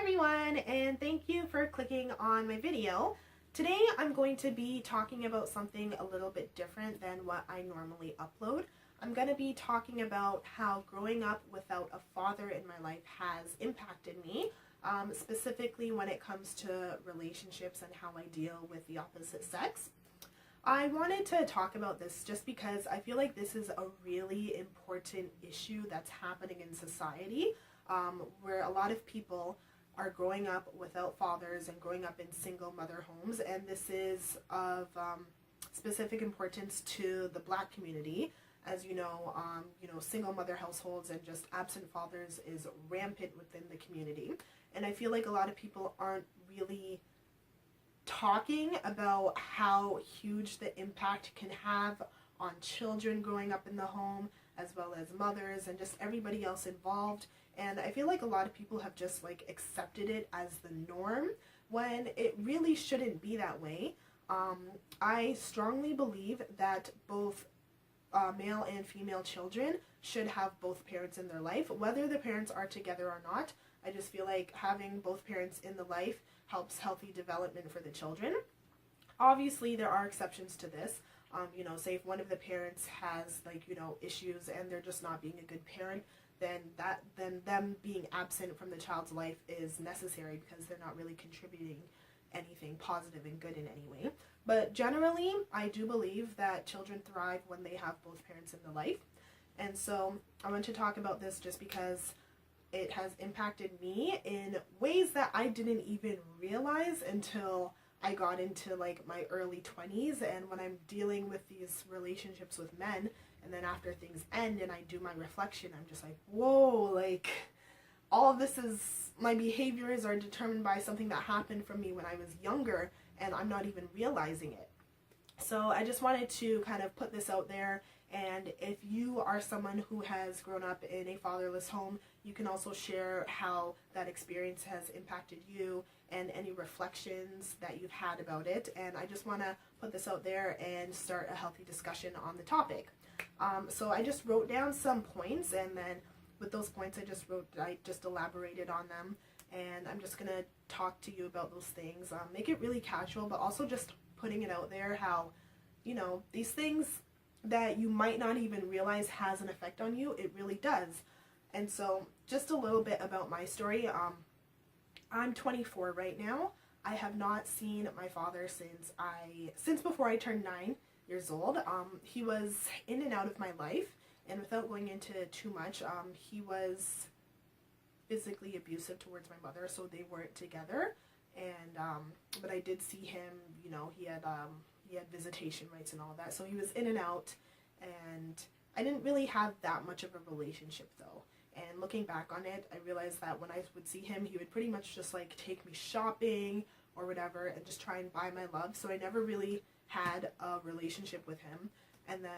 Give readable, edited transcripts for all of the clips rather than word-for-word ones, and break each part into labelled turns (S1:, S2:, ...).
S1: everyone, and thank you for clicking on my video. Today I'm going to be talking about something a little bit different than what I normally upload. I'm going to be talking about how growing up without a father in my life has impacted me, specifically when it comes to relationships and how I deal with the opposite sex. I wanted to talk about this just because I feel like this is a really important issue that's happening in society, where a lot of people are growing up without fathers and growing up in single mother homes, and this is of specific importance to the Black community. As you know, single mother households and just absent fathers is rampant within the community, and I feel like a lot of people aren't really talking about how huge the impact can have on children growing up in the home, as well as mothers and just everybody else involved. And I feel like a lot of people have just accepted it as the norm when it really shouldn't be that way. I strongly believe that both male and female children should have both parents in their life, whether the parents are together or not. I just feel like having both parents in the life helps healthy development for the children. Obviously, there are exceptions to this. Say if one of the parents has issues and they're just not being a good parent, then them being absent from the child's life is necessary because they're not really contributing anything positive and good in any way. But generally, I do believe that children thrive when they have both parents in the life. And so I want to talk about this just because it has impacted me in ways that I didn't even realize until I got into my early 20s, and when I'm dealing with these relationships with men, and then after things end and I do my reflection, I'm just like, whoa, all of this is, my behaviors are determined by something that happened from me when I was younger, and I'm not even realizing it. So I just wanted to kind of put this out there, and if you are someone who has grown up in a fatherless home, you can also share how that experience has impacted you and any reflections that you've had about it. And I just want to put this out there and start a healthy discussion on the topic. So I just wrote down some points, and then with those points I just elaborated on them, and I'm just gonna talk to you about those things. Make it really casual, but also just putting it out there how, these things that you might not even realize has an effect on you, it really does. And so just a little bit about my story. I'm 24 right now. I have not seen my father since before I turned 9 years old. He was in and out of my life, and without going into too much, he was physically abusive towards my mother, so they weren't together. And but I did see him. He had visitation rights and all that, so he was in and out, and I didn't really have that much of a relationship though. And looking back on it, I realized that when I would see him, he would pretty much just take me shopping or whatever and just try and buy my love. So I never really had a relationship with him. And then,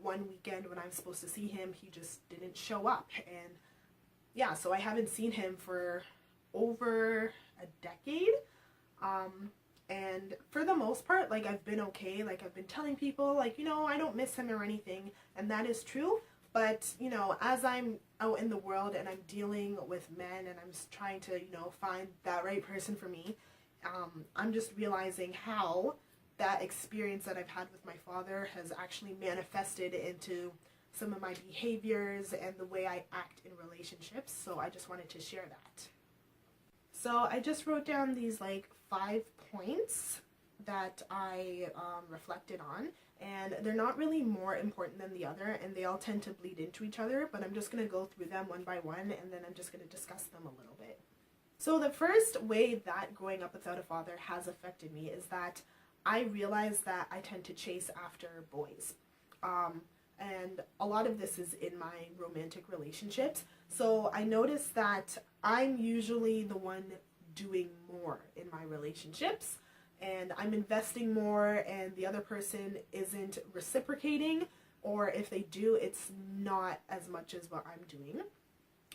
S1: one weekend when I was supposed to see him, he just didn't show up. And yeah, so I haven't seen him for over a decade. And for the most part, I've been okay. I've been telling people, I don't miss him or anything. And that is true. But, as I'm out in the world and I'm dealing with men and I'm just trying to, find that right person for me, I'm just realizing how that experience that I've had with my father has actually manifested into some of my behaviors and the way I act in relationships. So I just wanted to share that. So I just wrote down these 5 points that I reflected on, and they're not really more important than the other, and they all tend to bleed into each other, but I'm just going to go through them one by one, and then I'm just going to discuss them a little bit. So the first way that growing up without a father has affected me is that I realized that I tend to chase after boys. And a lot of this is in my romantic relationships. So I noticed that I'm usually the one doing more in my relationships, and I'm investing more, and the other person isn't reciprocating, or if they do, it's not as much as what I'm doing.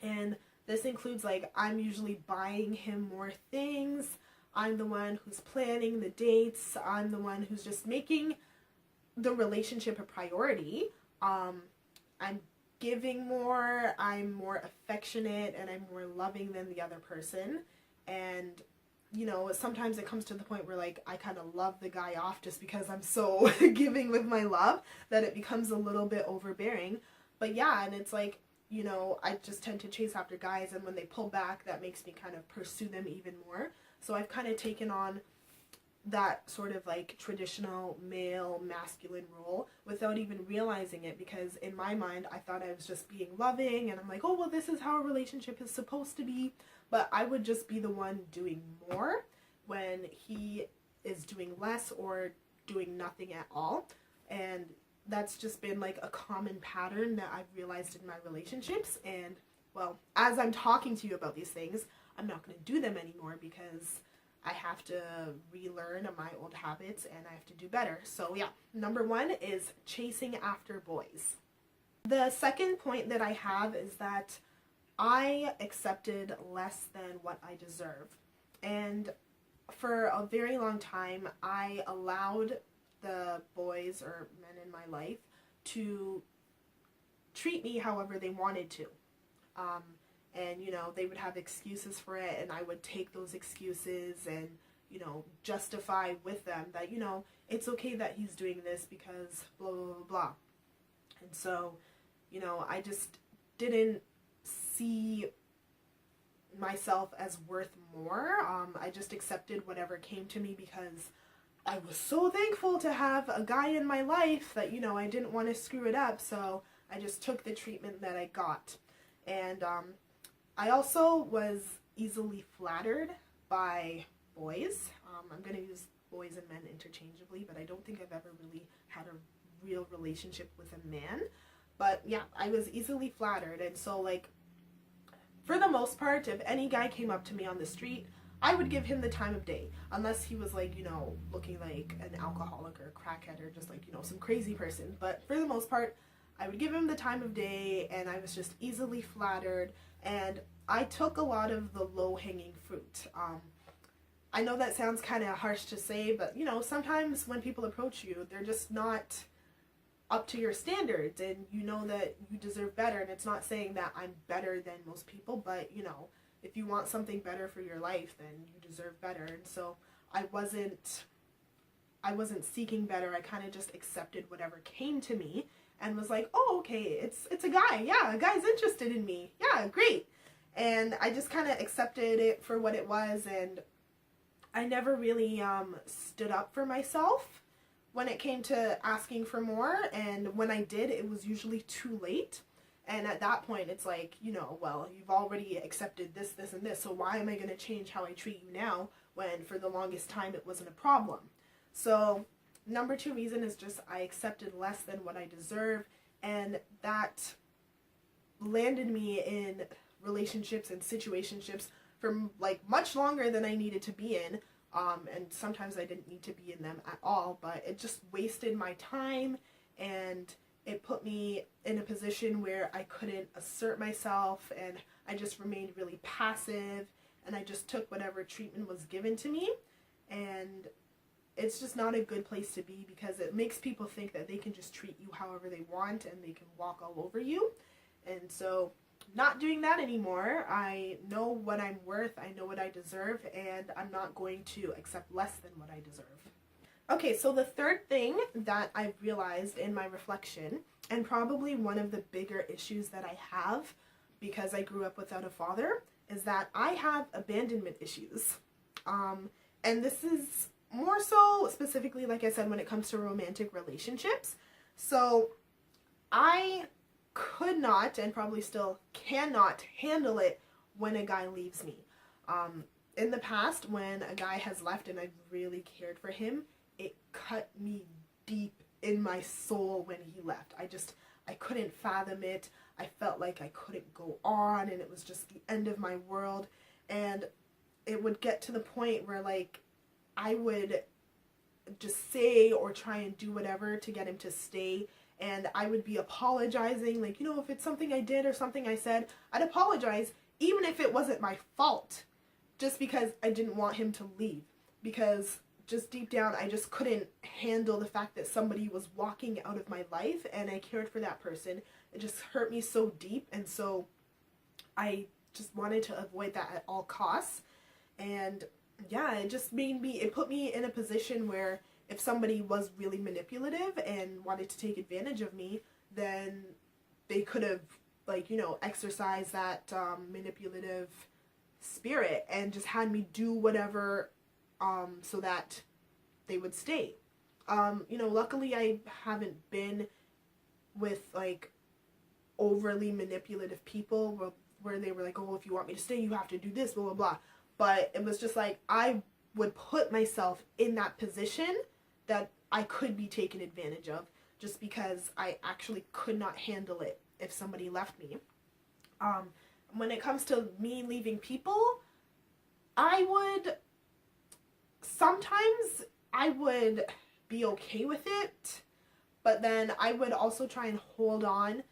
S1: And this includes I'm usually buying him more things. I'm the one who's planning the dates. I'm the one who's just making the relationship a priority. I'm giving more, I'm more affectionate, and I'm more loving than the other person. And you know, sometimes it comes to the point where like I kind of love the guy off just because I'm so giving with my love that it becomes a little bit overbearing. But yeah, and it's like, you know, I just tend to chase after guys, and when they pull back, that makes me kind of pursue them even more. So I've kind of taken on that sort of like traditional male masculine role without even realizing it, because in my mind I thought I was just being loving, and I'm like, oh well, this is how a relationship is supposed to be. But I would just be the one doing more when he is doing less or doing nothing at all. And that's just been like a common pattern that I've realized in my relationships. And well, as I'm talking to you about these things, I'm not going to do them anymore because I have to relearn my old habits and I have to do better. So yeah, number one is chasing after boys. The second point that I have is that I accepted less than what I deserve. And for a very long time, I allowed the boys or men in my life to treat me however they wanted to. And, you know, they would have excuses for it, and I would take those excuses and, you know, justify with them that, you know, it's okay that he's doing this because blah, blah, blah, blah. And so, you know, I just didn't see myself as worth more. I just accepted whatever came to me because I was so thankful to have a guy in my life that, you know, I didn't want to screw it up, so I just took the treatment that I got. And I also was easily flattered by boys. I'm going to use boys and men interchangeably, but I don't think I've ever really had a real relationship with a man. But yeah, I was easily flattered, and so like, for the most part, if any guy came up to me on the street, I would give him the time of day, unless he was like, you know, looking like an alcoholic or a crackhead or just like, you know, some crazy person. But for the most part, I would give him the time of day, and I was just easily flattered, and I took a lot of the low-hanging fruit. I know that sounds kind of harsh to say, but, you know, sometimes when people approach you, they're just not up to your standards, and you know that you deserve better. And it's not saying that I'm better than most people, but, you know, if you want something better for your life, then you deserve better. And so I wasn't seeking better. I kind of just accepted whatever came to me and was like, oh, okay, it's a guy. Yeah, a guy's interested in me. Yeah, great. And I just kind of accepted it for what it was, and I never really stood up for myself when it came to asking for more. And when I did, it was usually too late. And at that point, it's like, you know, well, you've already accepted this, this, and this, so why am I going to change how I treat you now when for the longest time it wasn't a problem? So number two reason is just I accepted less than what I deserve, and that landed me in relationships and situationships for like much longer than I needed to be in. And sometimes I didn't need to be in them at all, but it just wasted my time, and it put me in a position where I couldn't assert myself, and I just remained really passive, and I just took whatever treatment was given to me. And it's just not a good place to be, because it makes people think that they can just treat you however they want and they can walk all over you. And so not doing that anymore. I know what I'm worth, I know what I deserve, and I'm not going to accept less than what I deserve. Okay, so the third thing that I've realized in my reflection, and probably one of the bigger issues that I have because I grew up without a father, is that I have abandonment issues. And this is more so specifically, like I said, when it comes to romantic relationships. So I could not, and probably still cannot, handle it when a guy leaves me. In the past, when a guy has left and I've really cared for him, it cut me deep in my soul when he left. I couldn't fathom it. I felt like I couldn't go on, and it was just the end of my world. And it would get to the point where, like, I would just say or try and do whatever to get him to stay, and I would be apologizing, like, you know, if it's something I did or something I said, I'd apologize, even if it wasn't my fault, just because I didn't want him to leave. Because just deep down, I just couldn't handle the fact that somebody was walking out of my life, and I cared for that person. It just hurt me so deep, and so I just wanted to avoid that at all costs. And yeah, it just it put me in a position where if somebody was really manipulative and wanted to take advantage of me, then they could have, like, exercised that manipulative spirit and just had me do whatever so that they would stay. Luckily I haven't been with, like, overly manipulative people where they were like, oh, if you want me to stay, you have to do this, blah, blah, blah. But it was just like, I would put myself in that position that I could be taken advantage of just because I actually could not handle it if somebody left me. When it comes to me leaving people, sometimes I would be okay with it, but then I would also try and hold on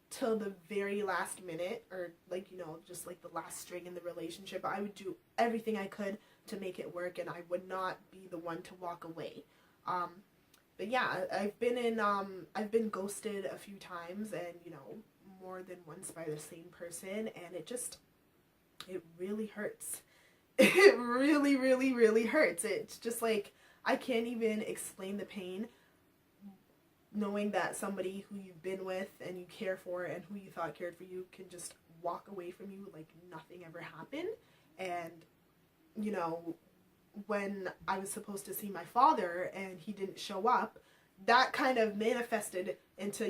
S1: till the very last minute, or, like, just like the last string in the relationship. I would do everything I could to make it work, and I would not be the one to walk away. But yeah, I've been ghosted a few times, and, more than once by the same person, and it really hurts. It really, really, really hurts. It's just like, I can't even explain the pain knowing that somebody who you've been with and you care for and who you thought cared for you can just walk away from you like nothing ever happened. And, when I was supposed to see my father and he didn't show up, that kind of manifested into,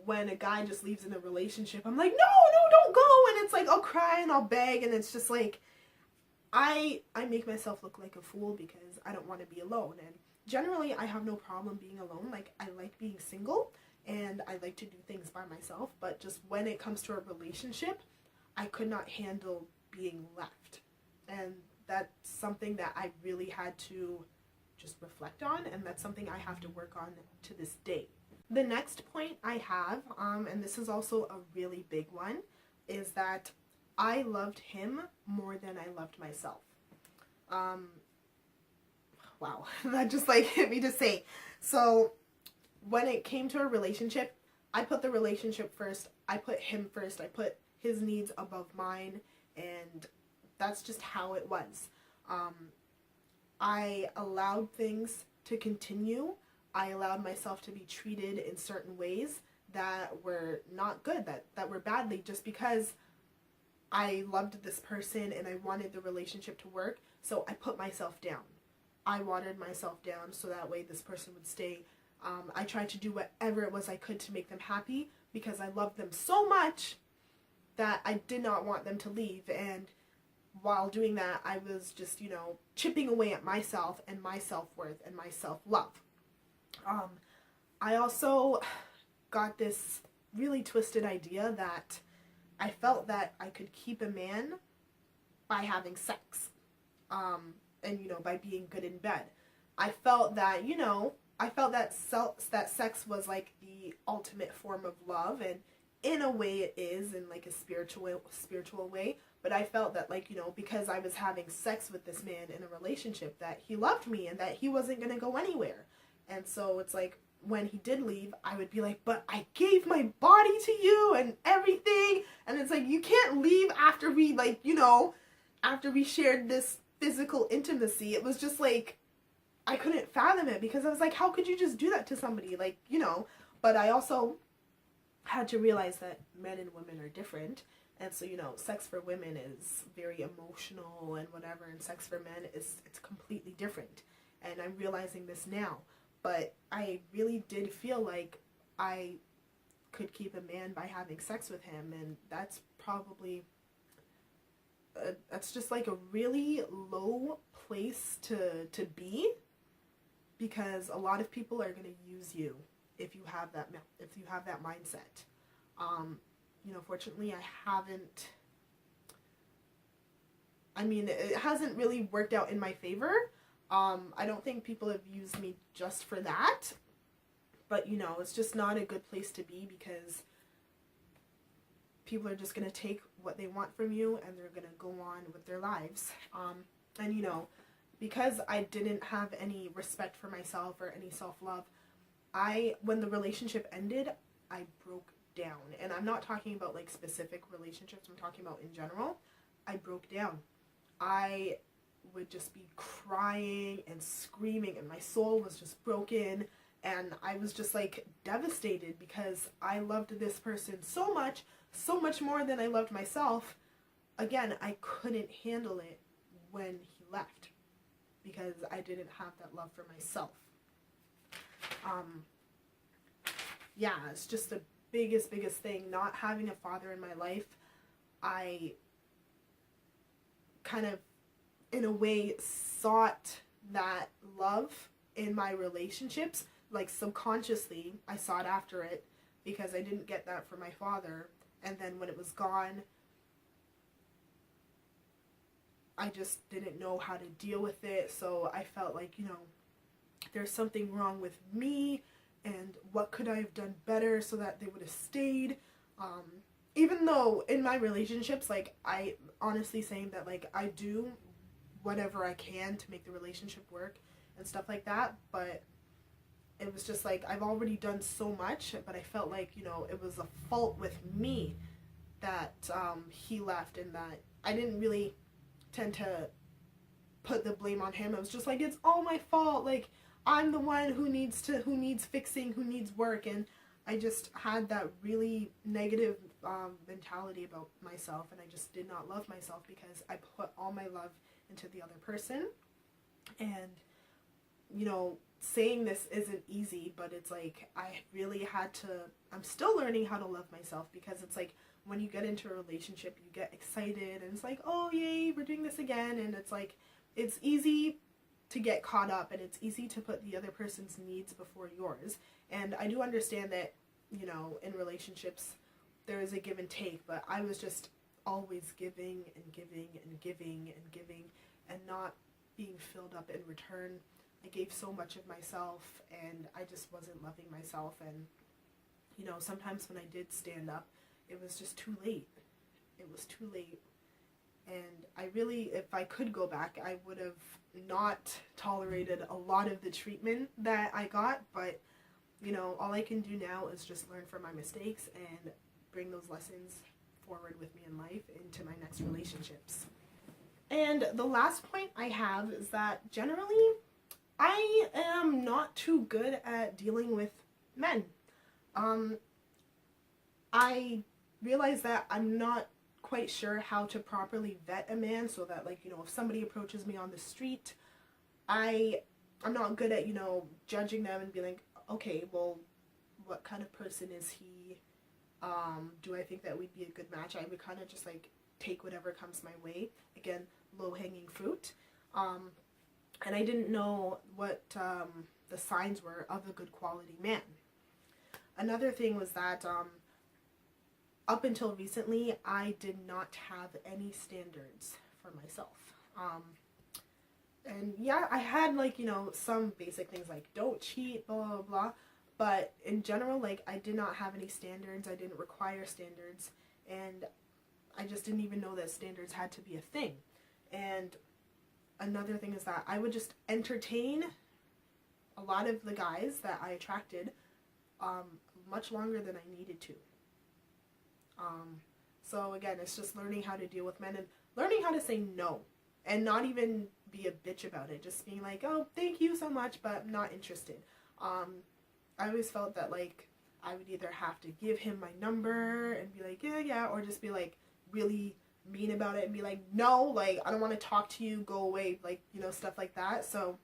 S1: when a guy just leaves in a relationship, I'm like, no, don't go. And it's like, I'll cry and I'll beg. And it's just like, I make myself look like a fool because I don't want to be alone. And generally, I have no problem being alone. Like, I like being single and I like to do things by myself. But just when it comes to a relationship, I could not handle being left. And that's something that I really had to just reflect on, and that's something I have to work on to this day. The next point I have, and this is also a really big one, is that I loved him more than I loved myself. Wow, that just like hit me to say. So when it came to a relationship, I put the relationship first. I put him first. I put his needs above mine, and that's just how it was. I allowed things to continue. I allowed myself to be treated in certain ways that were not good, that were badly, just because I loved this person and I wanted the relationship to work. So I put myself down. I watered myself down so that way this person would stay. I tried to do whatever it was I could to make them happy because I loved them so much that I did not want them to leave. And while doing that, I was just, chipping away at myself and my self-worth and my self-love. I also got this really twisted idea that I felt that I could keep a man by having sex, and, by being good in bed. I felt that, that sex was like the ultimate form of love, and in a way it is, in like a spiritual way. But I felt that, like, because I was having sex with this man in a relationship, that he loved me and that he wasn't going to go anywhere. And so it's like, when he did leave, I would be like, but I gave my body to you and everything. And it's like, you can't leave after we, like, after we shared this physical intimacy. It was just like, I couldn't fathom it because I was like, how could you just do that to somebody? Like, but I also had to realize that men and women are different. And so, sex for women is very emotional and whatever, and sex for men it's completely different. And I'm realizing this now. But I really did feel like I could keep a man by having sex with him, and that's probably, that's just like a really low place to be, because a lot of people are going to use you if you have that mindset. Fortunately, it hasn't really worked out in my favor. I don't think people have used me just for that, but it's just not a good place to be, because people are just going to take what they want from you and they're going to go on with their lives. And because I didn't have any respect for myself or any self-love, when the relationship ended, I broke down. And I'm not talking about like specific relationships, I'm talking about in general. I broke down. I would just be crying and screaming, and my soul was just broken, and I was just like devastated because I loved this person so much more than I loved myself. Again, I couldn't handle it when he left because I didn't have that love for myself. Yeah, it's just the biggest thing, not having a father in my life. I kind of, in a way, sought that love in my relationships. Like, subconsciously, I sought after it because I didn't get that from my father. And then when it was gone, I just didn't know how to deal with it. So I felt like, you know, there's something wrong with me, and what could I have done better so that they would have stayed. Even though in my relationships, like, I honestly saying that, like, I do whatever I can to make the relationship work and stuff like that, but it was just like, I've already done so much, but I felt like, you know, it was a fault with me that he left, and that I didn't really tend to put the blame on him. It was just like, it's all my fault, like, I'm the one who needs fixing, who needs work. And I just had that really negative mentality about myself, and I just did not love myself because I put all my love into the other person. And, you know, saying this isn't easy, but it's like, I really had to, I'm still learning how to love myself, because it's like, when you get into a relationship, you get excited, and it's like, oh yay, we're doing this again. And it's like, it's easy to get caught up, and it's easy to put the other person's needs before yours. And I do understand that, you know, in relationships there is a give and take, but I was just always giving and giving and giving and giving and not being filled up in return. I gave so much of myself, and I just wasn't loving myself. And, you know, sometimes when I did stand up, it was just too late. It was too late. And I really, if I could go back, I would have not tolerated a lot of the treatment that I got. But, you know, all I can do now is just learn from my mistakes and bring those lessons forward with me in life into my next relationships. And the last point I have is that generally I am not too good at dealing with men. I realize that I'm not quite sure how to properly vet a man, so that, like, you know, if somebody approaches me on the street, I'm not good at, you know, judging them and being like, okay, well, what kind of person is he? Do I think that we'd be a good match? I would kind of just like take whatever comes my way. Again, low-hanging fruit. And I didn't know what the signs were of a good quality man. Another thing was that up until recently, I did not have any standards for myself. And yeah, I had, like, you know, some basic things like don't cheat, blah, blah, blah. But in general, like, I did not have any standards. I didn't require standards. And I just didn't even know that standards had to be a thing. And another thing is that I would just entertain a lot of the guys that I attracted much longer than I needed to. So again, it's just learning how to deal with men and learning how to say no and not even be a bitch about it. Just being like, oh, thank you so much, but I'm not interested. I always felt that, like, I would either have to give him my number and be like, yeah, or just be like really mean about it and be like, no, like, I don't want to talk to you, go away, like, you know, stuff like that. So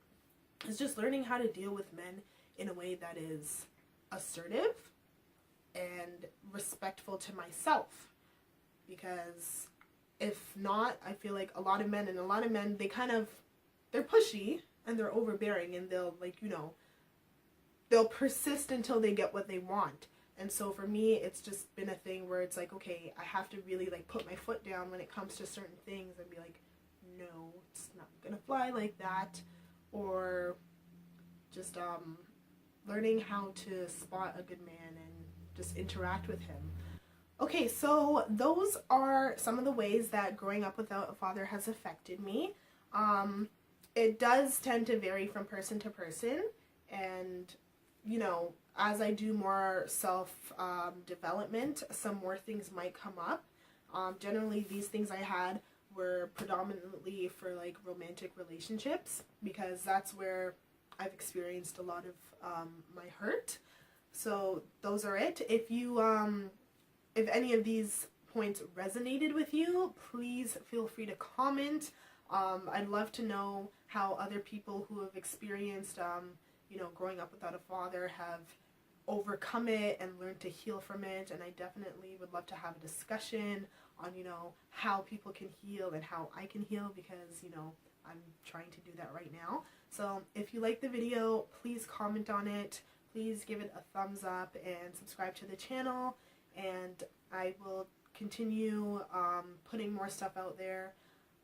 S1: it's just learning how to deal with men in a way that is assertive and respectful to myself, because if not, I feel like a lot of men, they're pushy and they're overbearing, and they'll, like, you know, they'll persist until they get what they want. And so for me, it's just been a thing where it's like, okay, I have to really, like, put my foot down when it comes to certain things and be like, no, it's not gonna fly like that. Or just learning how to spot a good man and just interact with him. Okay, so those are some of the ways that growing up without a father has affected me. It does tend to vary from person to person, and, you know, as I do more self development, some more things might come up. Generally, these things I had were predominantly for like romantic relationships, because that's where I've experienced a lot of my hurt. So those are it. If you if any of these points resonated with you, please feel free to comment. I'd love to know how other people who have experienced you know, growing up without a father have overcome it and learned to heal from it. And I definitely would love to have a discussion on, you know, how people can heal and how I can heal, because, you know, I'm trying to do that right now. So if you like the video, please comment on it, please give it a thumbs up and subscribe to the channel, and I will continue putting more stuff out there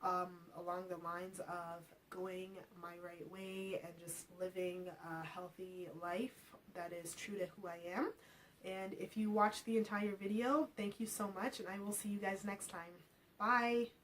S1: along the lines of going my right way and just living a healthy life that is true to who I am. And if you watched the entire video, thank you so much, and I will see you guys next time. Bye!